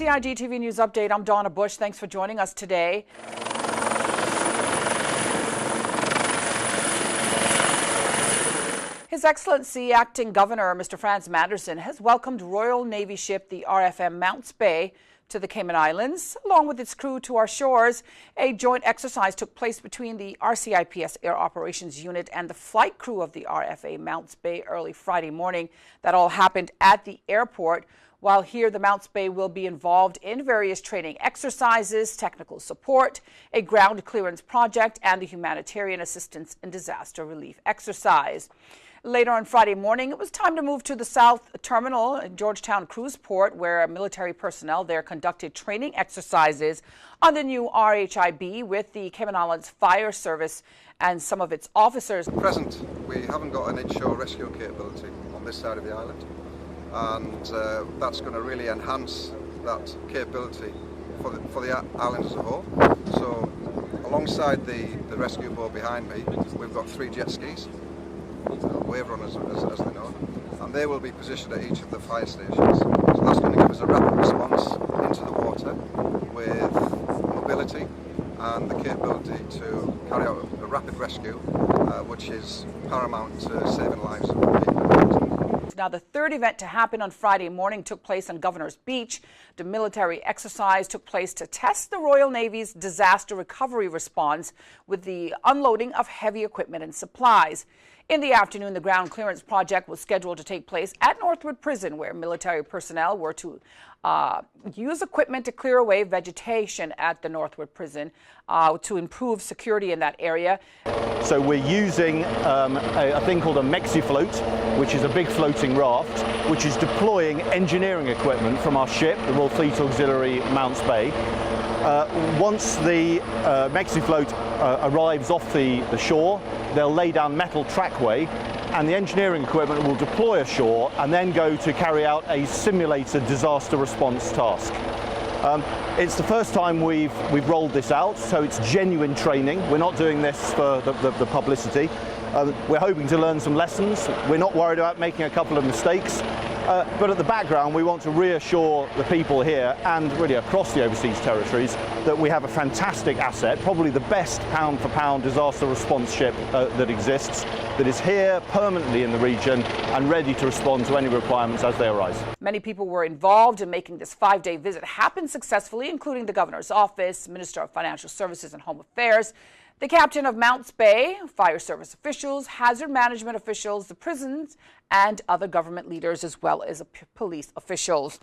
CIGTV News Update. I'm Donna Bush. Thanks for joining us today. His Excellency Acting Governor Mr. Frans Manderson has welcomed Royal Navy ship the RFM Mounts Bay to the Cayman Islands, along with its crew to our shores. A joint exercise took place between the RCIPS Air Operations Unit and the flight crew of the RFA Mounts Bay early Friday morning. That all happened at the airport. While here, the Mounts Bay will be involved in various training exercises, technical support, a ground clearance project, and a humanitarian assistance and disaster relief exercise. Later on Friday morning, it was time to move to the South Terminal in Georgetown Cruise Port, where military personnel there conducted training exercises on the new RHIB with the Cayman Islands Fire Service and some of its officers. At present, we haven't got an inshore rescue capability on this side of the island, and that's going to really enhance that capability for the island as a whole. So alongside the rescue boat behind me, we've got 3 jet skis, wave runners as they know, and they will be positioned at each of the fire stations. So that's going to give us a rapid response into the water with mobility and the capability to carry out a rapid rescue, which is paramount to saving lives of people. Now, the third event to happen on Friday morning took place on Governor's Beach. The military exercise took place to test the Royal Navy's disaster recovery response with the unloading of heavy equipment and supplies. In the afternoon, the ground clearance project was scheduled to take place at Northwood Prison, where military personnel were to use equipment to clear away vegetation at the Northwood Prison to improve security in that area. So we're using a thing called a Mexifloat, which is a big floating raft, which is deploying engineering equipment from our ship, the Royal Fleet Auxiliary Mounts Bay. Once the Mexifloat arrives off the shore, they'll lay down metal trackway, and the engineering equipment will deploy ashore and then go to carry out a simulated disaster response task. It's the first time we've rolled this out, so it's genuine training. We're not doing this for the publicity. We're hoping to learn some lessons. We're not worried about making a couple of mistakes. But at the background, we want to reassure the people here and really across the overseas territories that we have a fantastic asset, probably the best pound-for-pound disaster response ship that exists, that is here permanently in the region and ready to respond to any requirements as they arise. Many people were involved in making this 5-day visit happen successfully, including the Governor's Office, Minister of Financial Services and Home Affairs, the captain of Mounts Bay, fire service officials, hazard management officials, the prisons, and other government leaders, as well as police officials.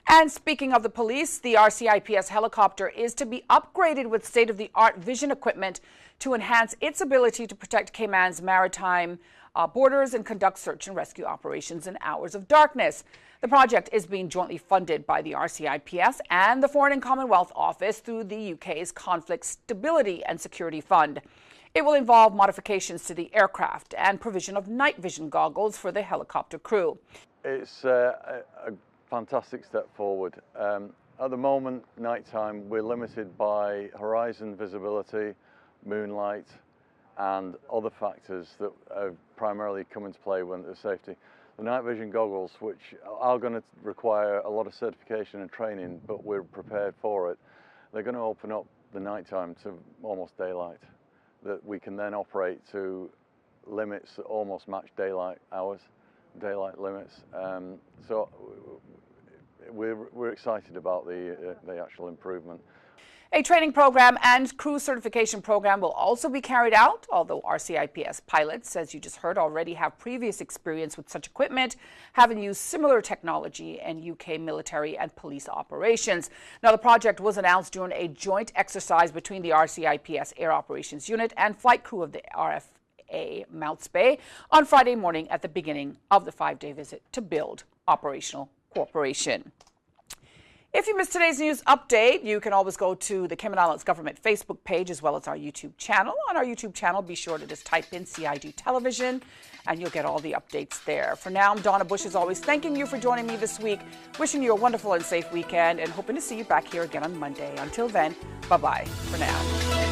And speaking of the police, the RCIPS helicopter is to be upgraded with state-of-the-art vision equipment to enhance its ability to protect Cayman's maritime borders and conduct search and rescue operations in hours of darkness. The project is being jointly funded by the RCIPS and the Foreign and Commonwealth Office through the UK's Conflict Stability and Security Fund. It will involve modifications to the aircraft and provision of night vision goggles for the helicopter crew. It's a fantastic step forward. At the moment, nighttime, we're limited by horizon visibility, moonlight, and other factors that primarily come into play when there's safety. The night vision goggles, which are going to require a lot of certification and training, but we're prepared for it, they're going to open up the nighttime to almost daylight, that we can then operate to limits that almost match daylight hours, daylight limits. So we're excited about the actual improvement. A training program and crew certification program will also be carried out, although RCIPS pilots, as you just heard, already have previous experience with such equipment, having used similar technology in UK military and police operations. Now, the project was announced during a joint exercise between the RCIPS Air Operations Unit and flight crew of the RFA Mounts Bay on Friday morning at the beginning of the 5-day visit to build operational cooperation. If you missed today's news update, you can always go to the Cayman Islands Government Facebook page as well as our YouTube channel. On our YouTube channel, be sure to just type in CIG Television and you'll get all the updates there. For now, I'm Donna Bush, as always, thanking you for joining me this week, wishing you a wonderful and safe weekend, and hoping to see you back here again on Monday. Until then, bye-bye for now.